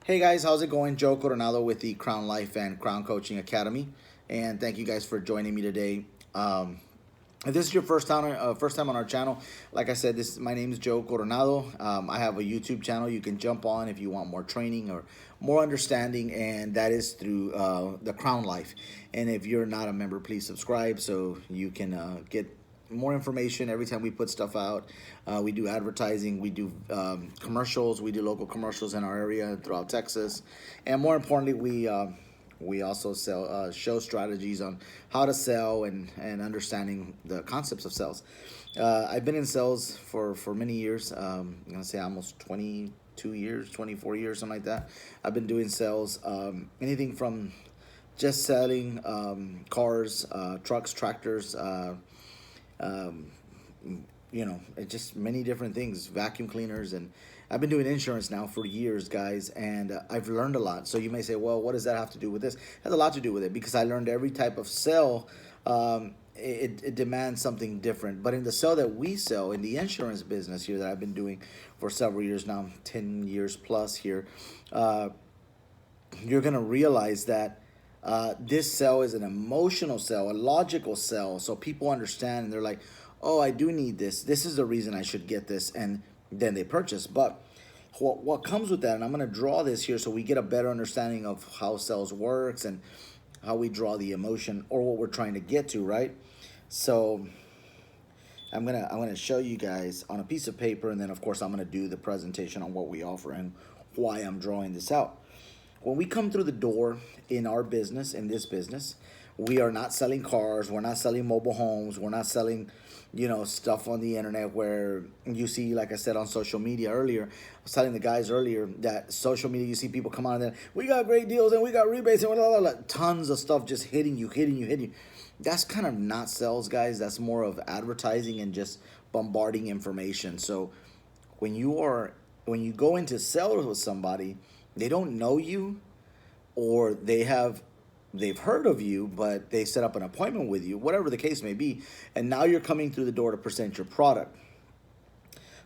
Hey guys, how's it going? Joe Coronado with the Crown Life and Crown Coaching Academy, and thank you guys for joining me today. If this is your first time on our channel, like I said, my name is Joe Coronado. I have a YouTube channel you can jump on if you want more training or more understanding, and that is through the Crown Life. And if you're not a member, please subscribe so you can get more information every time we put stuff out. We do advertising, we do commercials, we do local commercials in our area throughout Texas, and more importantly, we also sell show strategies on how to sell and understanding the concepts of sales. I've been in sales for many years. I'm gonna say almost 22 years, 24 years, something like that. I've been doing sales, anything from just selling cars, trucks, tractors. Um, just many different things, vacuum cleaners, and I've been doing insurance now for years, guys, and I've learned a lot. So you may say, well, what does that have to do with this? It has a lot to do with it because I learned every type of sell. It demands something different. But in the sell that we sell in the insurance business here that I've been doing for several years now, 10 years plus here, uh, you're going to realize that this sell is an emotional sell, a logical sell. So people understand and they're like, oh, I do need this. This is the reason I should get this. And then they purchase. But what comes with that, and I'm going to draw this here so we get a better understanding of how sales works and how we draw the emotion or what we're trying to get to, right? So I'm gonna show you guys on a piece of paper, and then of course I'm gonna do the presentation on what we offer and why I'm drawing this out. When we come through the door in our business, in this business, we are not selling cars, we're not selling mobile homes, we're not selling, stuff on the internet where you see, like I said on social media earlier, I was telling the guys earlier that social media, you see people come on and we got great deals and we got rebates and blah, blah, blah, tons of stuff just hitting you, hitting you, hitting you. That's kind of not sales, guys. That's more of advertising and just bombarding information. So when you go into sales with somebody, they don't know you, or they've heard of you, but they set up an appointment with you, whatever the case may be, and now you're coming through the door to present your product.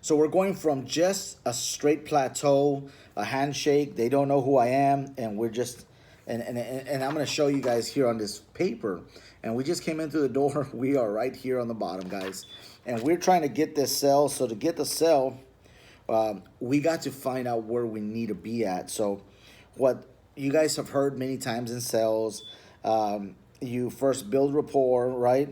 So we're going from just a straight plateau, a handshake. They don't know who I am, and we're just and I'm going to show you guys here on this paper. And we just came in through the door. We are right here on the bottom, guys, and we're trying to get this sell. So to get the sell, we got to find out where we need to be at. So what you guys have heard many times in sales, you first build rapport, right?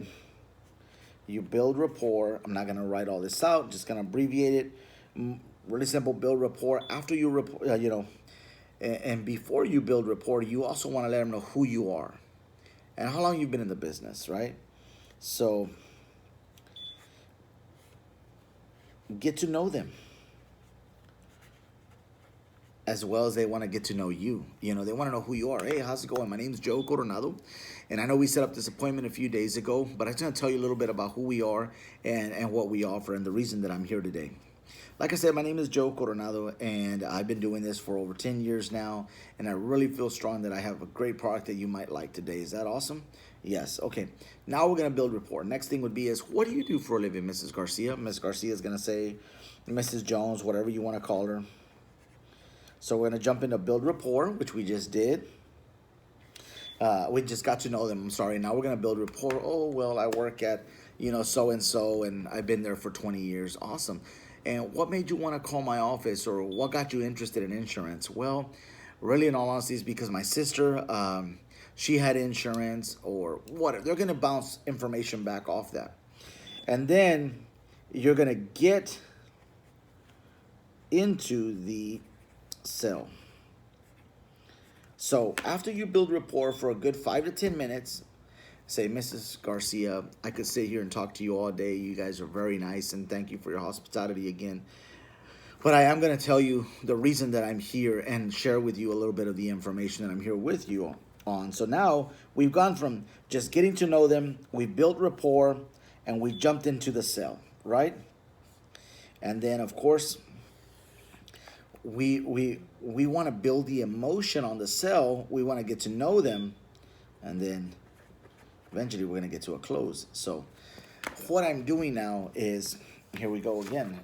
You build rapport. I'm not gonna write all this out. Just gonna abbreviate it. Really simple. Build rapport. After you rapport, and before you build rapport, you also want to let them know who you are and how long you've been in the business, right? So get to know them as well as they want to get to know you. They want to know who you are. Hey, how's it going? My name's Joe Coronado, and I know we set up this appointment a few days ago, but I'm just going to tell you a little bit about who we are and what we offer and the reason that I'm here today. Like I said, my name is Joe Coronado, and I've been doing this for over 10 years now, and I really feel strong that I have a great product that you might like today. Is that awesome? Yes. Okay. Now we're going to build rapport. Next thing would be is, what do you do for a living, Mrs. Garcia? Miss Garcia is going to say, Mrs. Jones, whatever you want to call her. So we're going to jump into build rapport, which we just did. We just got to know them. I'm sorry. Now we're going to build rapport. Oh, well, I work at, so-and-so, and I've been there for 20 years. Awesome. And what made you want to call my office, or what got you interested in insurance? Well, really, in all honesty, is because my sister, she had insurance or whatever. They're going to bounce information back off that. And then you're going to get into the sell. So after you build rapport for a good 5 to 10 minutes, say, Mrs. Garcia, I could sit here and talk to you all day. You guys are very nice, and thank you for your hospitality again. But I am going to tell you the reason that I'm here and share with you a little bit of the information that I'm here with you on. So now we've gone from just getting to know them, we built rapport, and we jumped into the sell, right? And then, of course, we want to build the emotion on the sell. We want to get to know them, and then eventually we're going to get to a close. So what I'm doing now is, here we go again.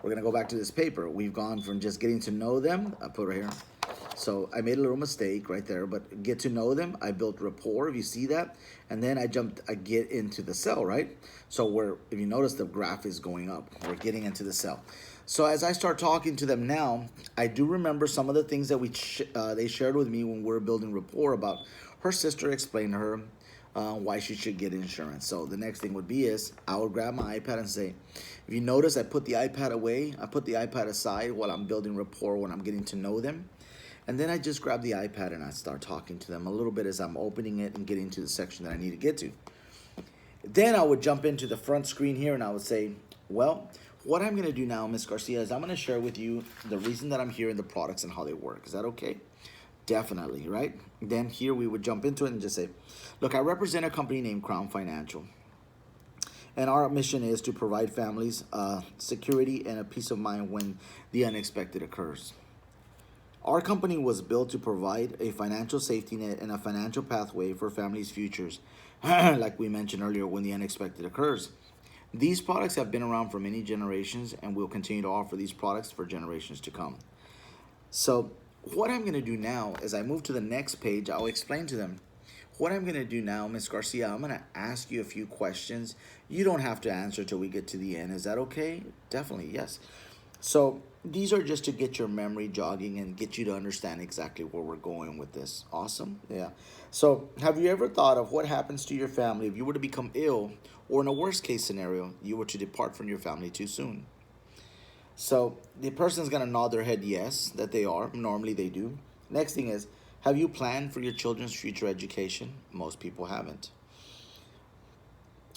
We're going to go back to this paper. We've gone from just getting to know them. I put it right here. So I made a little mistake right there, but get to know them. I built rapport, if you see that. And then I get into the cell, right? So if you notice, the graph is going up. We're getting into the cell. So as I start talking to them now, I do remember some of the things that they shared with me when we were building rapport about her sister explained to her why she should get insurance. So the next thing would be is I would grab my iPad and say, if you notice, I put the iPad away. I put the iPad aside while I'm building rapport, when I'm getting to know them. And then I just grab the iPad and I start talking to them a little bit as I'm opening it and getting to the section that I need to get to. Then I would jump into the front screen here and I would say, well, what I'm going to do now, Ms. Garcia, is I'm going to share with you the reason that I'm here and the products and how they work. Is that okay? Definitely, right? Then here we would jump into it and just say, look, I represent a company named Crown Financial. And our mission is to provide families security and a peace of mind when the unexpected occurs. Our company was built to provide a financial safety net and a financial pathway for families' futures, like we mentioned earlier, when the unexpected occurs. These products have been around for many generations, and we'll continue to offer these products for generations to come. So what I'm going to do now, as I move to the next page, I'll explain to them. What I'm going to do now, Ms. Garcia, I'm going to ask you a few questions. You don't have to answer till we get to the end. Is that okay? Definitely, yes. So these are just to get your memory jogging and get you to understand exactly where we're going with this. Awesome. Yeah. So have you ever thought of what happens to your family if you were to become ill, or in a worst case scenario, you were to depart from your family too soon? So the person's going to nod their head yes, that they are. Normally they do. Next thing is, have you planned for your children's future education? Most people haven't.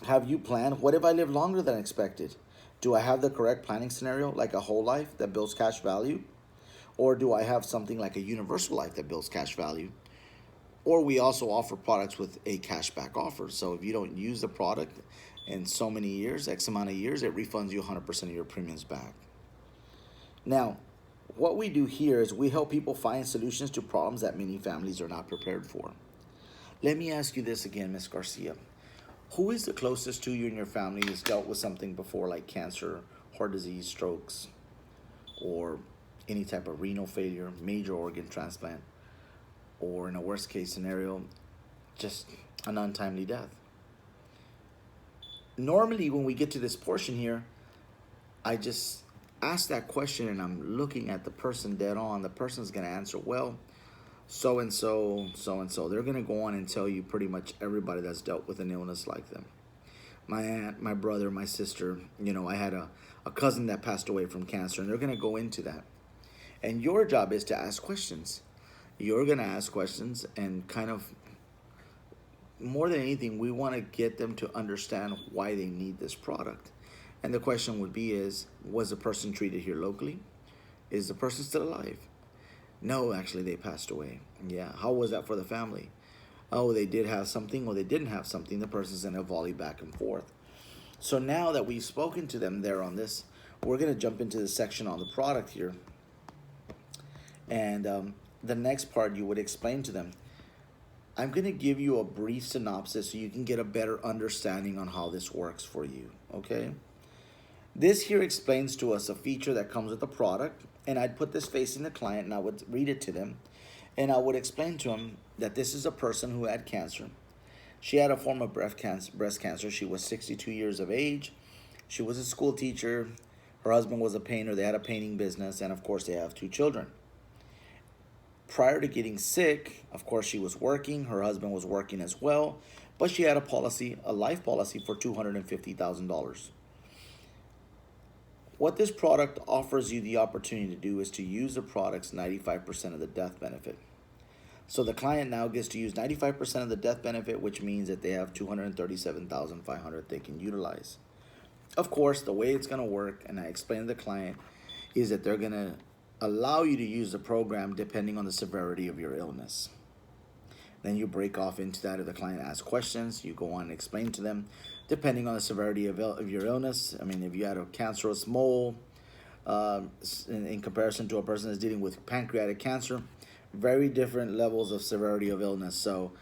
Have you planned, what if I live longer than expected? Do I have the correct planning scenario, like a whole life that builds cash value? Or do I have something like a universal life that builds cash value? Or we also offer products with a cashback offer. So if you don't use the product in so many years, X amount of years, it refunds you 100% of your premiums back. Now, what we do here is we help people find solutions to problems that many families are not prepared for. Let me ask you this again, Ms. Garcia. Who is the closest to you in your family that's dealt with something before, like cancer, heart disease, strokes, or any type of renal failure, major organ transplant, or in a worst case scenario, just an untimely death? Normally, when we get to this portion here, I just ask that question and I'm looking at the person dead on. The person's going to answer, well, so and so, so and so. They're going to go on and tell you pretty much everybody that's dealt with an illness like them. My aunt, my brother, my sister, I had a cousin that passed away from cancer, and they're going to go into that. And your job is to ask questions. You're going to ask questions, and kind of more than anything, we want to get them to understand why they need this product. And the question would be is, was the person treated here locally? Is the person still alive? No, actually, they passed away. Yeah, how was that for the family? Oh, they did have something, or they didn't have something. The person's going to volley back and forth. So now that we've spoken to them there on this, we're going to jump into the section on the product here. And the next part, you would explain to them. I'm going to give you a brief synopsis so you can get a better understanding on how this works for you, okay? This here explains to us a feature that comes with the product, and I'd put this facing the client and I would read it to them, and I would explain to them that this is a person who had cancer. She had a form of breast cancer. She was 62 years of age. She was a school teacher. Her husband was a painter. They had a painting business, and of course they have 2 children. Prior to getting sick, of course, she was working. Her husband was working as well, but she had a life policy for $250,000. What this product offers you the opportunity to do is to use the product's 95% of the death benefit. So the client now gets to use 95% of the death benefit, which means that they have $237,500 they can utilize. Of course, the way it's going to work, and I explained to the client, is that they're going to allow you to use the program depending on the severity of your illness. Then you break off into that. If the client asks questions, you go on and explain to them depending on the severity of your illness. I mean, if you had a cancerous mole, in comparison to a person that's dealing with pancreatic cancer, very different levels of severity of illness. So,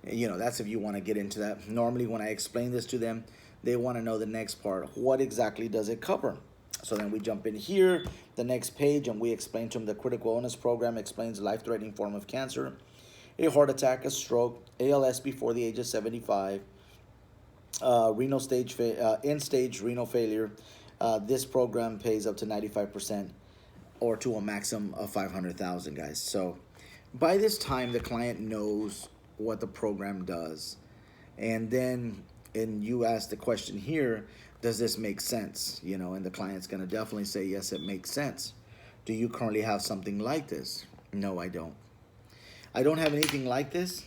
that's if you want to get into that. Normally, when I explain this to them, they want to know the next part. What exactly does it cover? So then we jump in here, the next page, and we explain to them the critical illness program explains a life-threatening form of cancer, a heart attack, a stroke, ALS before the age of 75, end-stage renal failure. This program pays up to 95% or to a maximum of 500,000, guys. So by this time, the client knows what the program does. And then, and you ask the question here, does this make sense? You know, and the client's going to definitely say, yes, it makes sense. Do you currently have something like this? No, I don't. I don't have anything like this.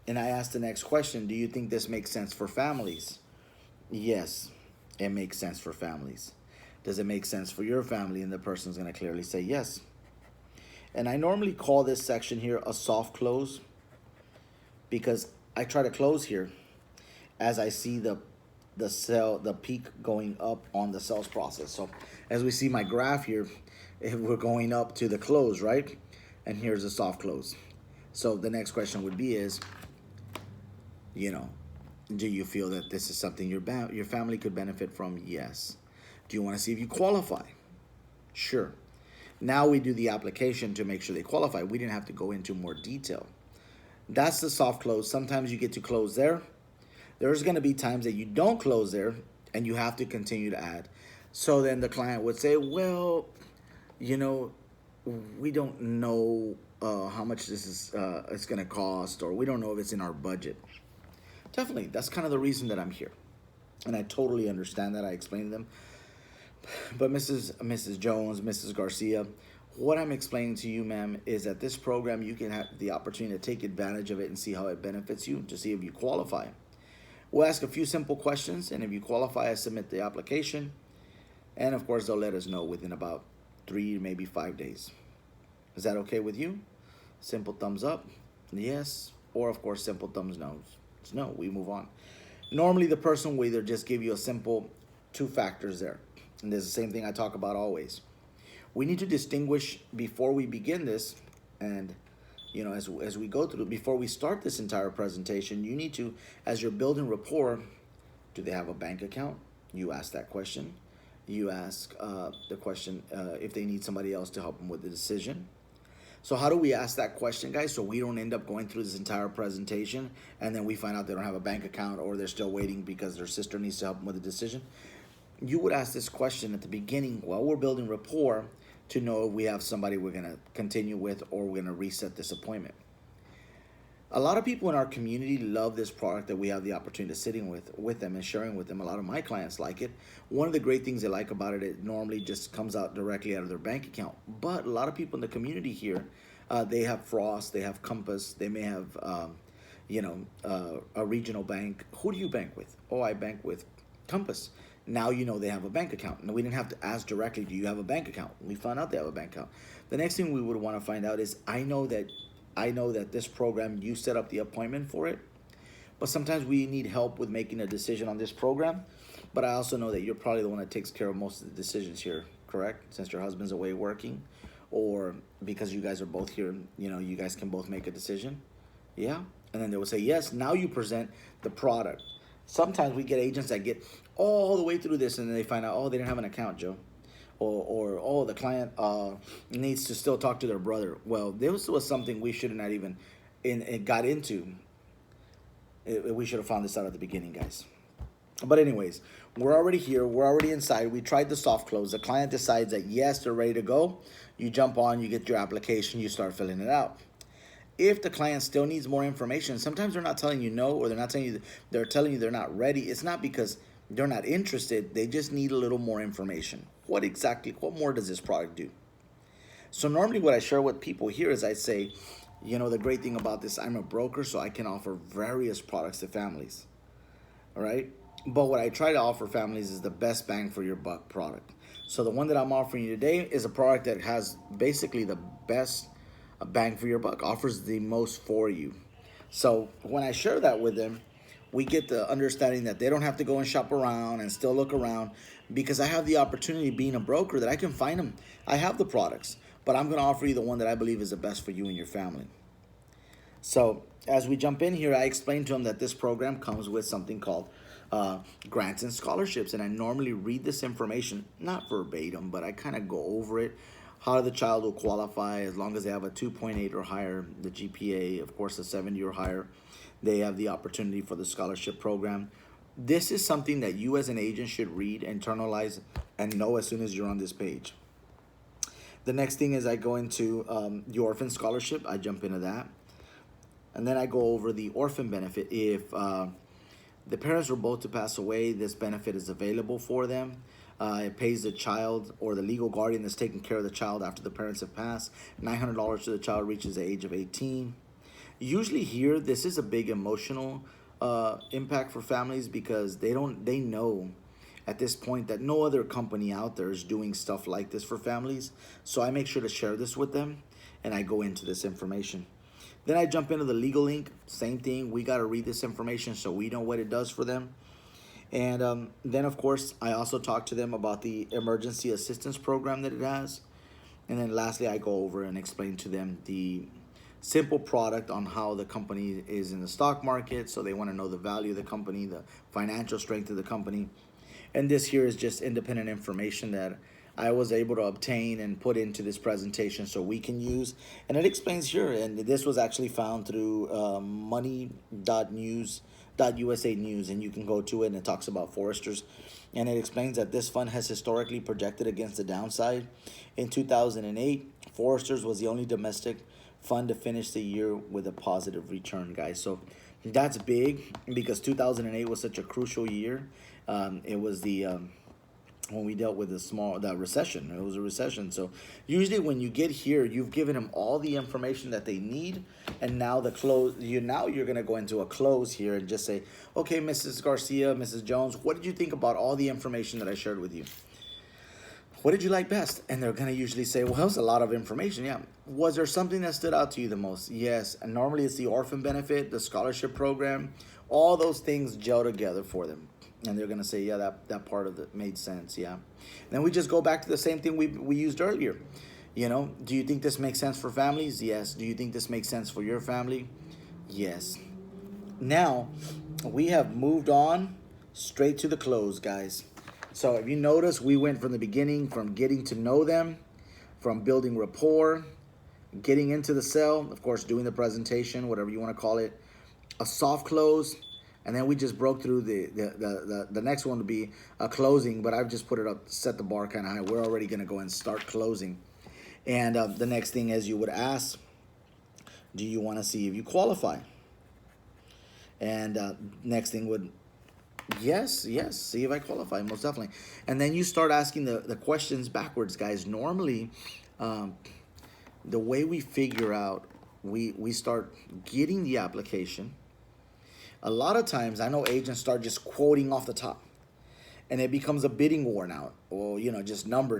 And I ask the next question, do you think this makes sense for families? Yes, it makes sense for families. Does it make sense for your family? And the person's going to clearly say yes. And I normally call this section here a soft close because I try to close here as I see the peak going up on the sales process. So as we see my graph here, we're going up to the close, right? And here's a soft close. So the next question would be is, you know, do you feel that this is something your family could benefit from? Yes. Do you want to see if you qualify? Sure. Now we do the application to make sure they qualify. We didn't have to go into more detail. That's the soft close. Sometimes you get to close there. There's going to be times that you don't close there and you have to continue to add. So then the client would say, well, you know, we don't know how much this is it's going to cost, or we don't know if it's in our budget. Definitely, that's kind of the reason that I'm here. And I totally understand that. I explained to them. But Mrs. Jones, Mrs. Garcia, what I'm explaining to you, ma'am, is that this program, you can have the opportunity to take advantage of it and see how it benefits you, to see if you qualify. We'll ask a few simple questions, and if you qualify, I submit the application. And of course, they'll let us know within about 3, maybe 5 days. Is that okay with you? Simple thumbs up, yes, or of course, simple thumbs no. No, we move on. Normally, the person will either just give you a simple 2 factors there. And there's the same thing I talk about always. We need to distinguish before we begin this, and you know, as we go through, before we start this entire presentation, you need to, as you're building rapport, do they have a bank account? You ask that question. You ask the question if they need somebody else to help them with the decision. So how do we ask that question, guys, so we don't end up going through this entire presentation and then we find out they don't have a bank account, or they're still waiting because their sister needs to help them with the decision? You would ask this question at the beginning while we're building rapport to know if we have somebody we're going to continue with or we're going to reset this appointment. A lot of people in our community love this product that we have the opportunity of sitting with them and sharing with them. A lot of my clients like it. One of the great things they like about it, it normally just comes out directly out of their bank account. But a lot of people in the community here, they have Frost, they have Compass, they may have, a regional bank. Who do you bank with? Oh, I bank with Compass. Now you know they have a bank account. And we didn't have to ask directly, do you have a bank account? We found out they have a bank account. The next thing we would want to find out is, I know that this program, you set up the appointment for it, but sometimes we need help with making a decision on this program. But I also know that you're probably the one that takes care of most of the decisions here, correct? Since your husband's away working, or because you guys are both here, you know, you guys can both make a decision. Yeah. And then they will say, yes, now you present the product. Sometimes we get agents that get all the way through this and then they find out, oh, they didn't have an account, Joe. Or oh, the client needs to still talk to their brother. Well, this was something we should have not even got into. We should have found this out at the beginning, guys. But anyways, we're already here. We're already inside. We tried the soft close. The client decides that, yes, they're ready to go. You jump on, you get your application, you start filling it out. If the client still needs more information, sometimes they're not telling you no, or they're telling you they're not ready. It's not because they're not interested. They just need a little more information. What more does this product do? So normally what I share with people here is I say, you know, the great thing about this, I'm a broker, so I can offer various products to families. All right. But what I try to offer families is the best bang for your buck product. So the one that I'm offering you today is a product that has basically the best bang for your buck, offers the most for you. So when I share that with them, we get the understanding that they don't have to go and shop around and still look around, because I have the opportunity, being a broker, that I can find them. I have the products, but I'm going to offer you the one that I believe is the best for you and your family. So as we jump in here, I explained to them that this program comes with something called grants and scholarships. And I normally read this information, not verbatim, but I kind of go over it. How the child will qualify as long as they have a 2.8 or higher, the GPA, of course, a 70 or higher. They have the opportunity for the scholarship program. This is something that you as an agent should read, internalize, and know as soon as you're on this page. The next thing is I go into the orphan scholarship. I jump into that. And then I go over the orphan benefit. If the parents were both to pass away, this benefit is available for them. It pays the child or the legal guardian that's taking care of the child after the parents have passed $900 to the child reaches the age of 18. Usually here, this is a big emotional impact for families because they know at this point that no other company out there is doing stuff like this for families. So I make sure to share this with them and I go into this information. Then I jump into the legal link. Same thing. We got to read this information so we know what it does for them. And then, of course, I also talk to them about the emergency assistance program that it has. And then lastly, I go over and explain to them the simple product on how the company is in the stock market. So they want to know the value of the company, the financial strength of the company. And this here is just independent information that I was able to obtain and put into this presentation so we can use. And it explains here, and this was actually found through money.news.usa News, and you can go to it and it talks about Foresters. And it explains that this fund has historically projected against the downside. In 2008, Foresters was the only domestic fund to finish the year with a positive return, guys. So that's big because 2008 was such a crucial year. It was the when we dealt with that recession. It was a recession. So usually when you get here, you've given them all the information that they need, and now you're gonna go into a close here and just say, okay, Mrs. Garcia, Mrs. Jones, what did you think about all the information that I shared with you? What did you like best? And they're gonna usually say, well, it's a lot of information. Yeah. Was there something that stood out to you the most? Yes. And normally it's the orphan benefit, the scholarship program, all those things gel together for them. And they're gonna say, yeah, that part of it made sense. Yeah. And then we just go back to the same thing we used earlier. You know, do you think this makes sense for families? Yes. Do you think this makes sense for your family? Yes. Now we have moved on straight to the close, guys. So if you notice, we went from the beginning, from getting to know them, from building rapport, getting into the sale, of course, doing the presentation, whatever you want to call it, a soft close, and then we just broke through the next one to be a closing, but I've just put it up, set the bar kind of high. We're already going to go and start closing. And the next thing is you would ask, do you want to see if you qualify? And next thing would, yes, see if I qualify, most definitely. And then you start asking the questions backwards, guys. Normally, the way we figure out, we start getting the application. A lot of times, I know agents start just quoting off the top, and it becomes a bidding war now. Or, just number,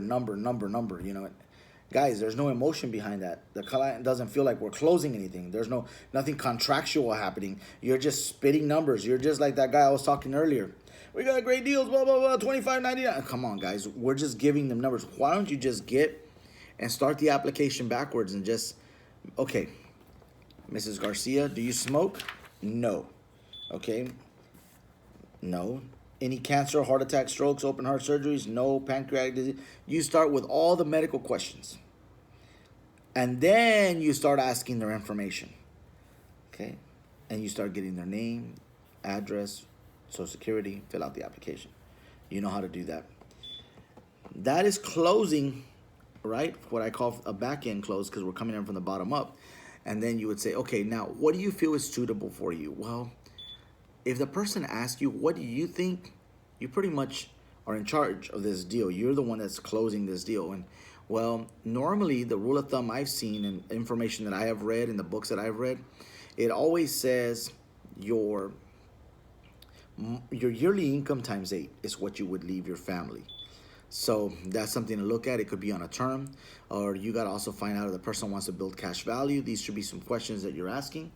Guys, there's no emotion behind that. The client doesn't feel like we're closing anything. There's nothing contractual happening. You're just spitting numbers. You're just like that guy I was talking earlier. We got great deals, blah, blah, blah, $25.99. Come on, guys. We're just giving them numbers. Why don't you just get and start the application backwards and just, okay, Mrs. Garcia, do you smoke? No. Okay. No. Any cancer, heart attack, strokes, open heart surgeries? No. Pancreatic disease? You start with all the medical questions. And then you start asking their information. Okay. And you start getting their name, address, Social Security, fill out the application. You know how to do that. That is closing, right? What I call a back-end close, because we're coming in from the bottom up. And then you would say, okay, now what do you feel is suitable for you? Well, if the person asks you, what do you think? You pretty much are in charge of this deal. You're the one that's closing this deal. And well, normally the rule of thumb I've seen and information that I have read in the books that I've read, it always says your yearly income times 8 is what you would leave your family. So that's something to look at. It could be on a term, or you got to also find out if the person wants to build cash value. These should be some questions that you're asking.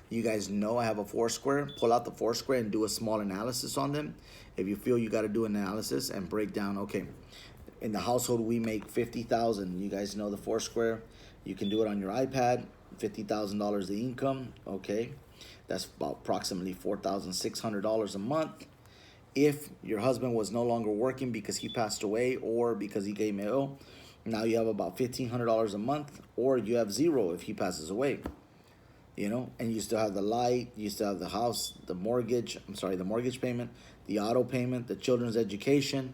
You guys know I have a Foursquare. Pull out the Foursquare and do a small analysis on them. If you feel you got to do an analysis and break down, okay, in the household we make $50,000. You guys know the Foursquare. You can do it on your iPad. $50,000 the income. Okay, that's about approximately $4,600 a month. If your husband was no longer working because he passed away or because he came ill, now you have about $1,500 a month, or you have zero if he passes away. And you still have the light, you still have the house, the mortgage payment, the auto payment, the children's education.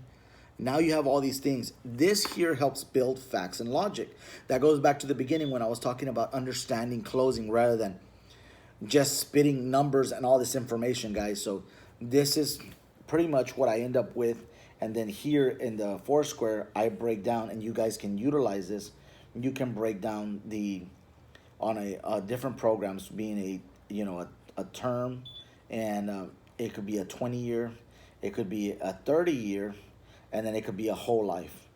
Now you have all these things. This here helps build facts and logic. That goes back to the beginning when I was talking about understanding closing rather than just spitting numbers and all this information, guys. So this is pretty much what I end up with. And then here in the Foursquare, I break down, and you guys can utilize this. You can break down on a different programs, being a term, and it could be a 20-year, it could be a 30-year, and then it could be a whole life.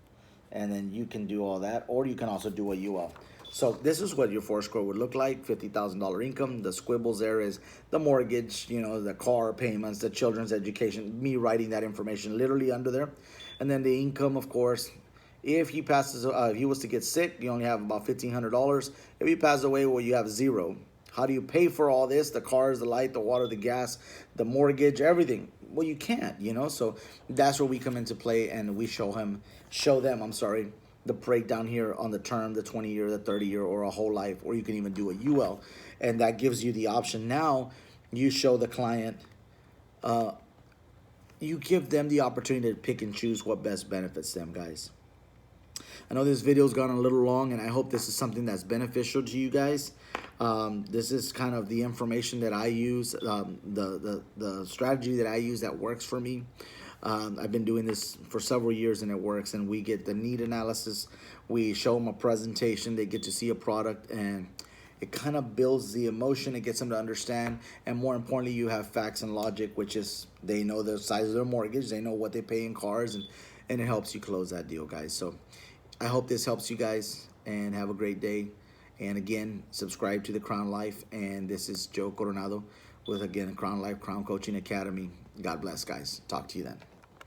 And then you can do all that, or you can also do a UL. So this is what your Foursquare would look like: $50,000 income. The squibbles there is the mortgage, the car payments, the children's education. Me writing that information literally under there, and then the income, of course. If he passes, if he was to get sick, you only have about $1,500. If he passes away, well, you have zero. How do you pay for all this? The cars, the light, the water, the gas, the mortgage, everything. Well, you can't, So that's where we come into play, and we show them, the breakdown here on the term, the 20-year, the 30-year, or a whole life, or you can even do a UL, and that gives you the option. Now, you show the client, you give them the opportunity to pick and choose what best benefits them, guys. I know this video's gone a little long, and I hope this is something that's beneficial to you guys. This is kind of the information that I use, the strategy that I use that works for me. I've been doing this for several years, and it works. And we get the need analysis. We show them a presentation. They get to see a product, and it kind of builds the emotion. It gets them to understand. And more importantly, you have facts and logic, which is they know the size of their mortgage. They know what they pay in cars, and it helps you close that deal, guys. So I hope this helps you guys, and have a great day. And again, subscribe to the Crown Life. And this is Joe Coronado with, again, Crown Life Crown Coaching Academy. God bless, guys. Talk to you then.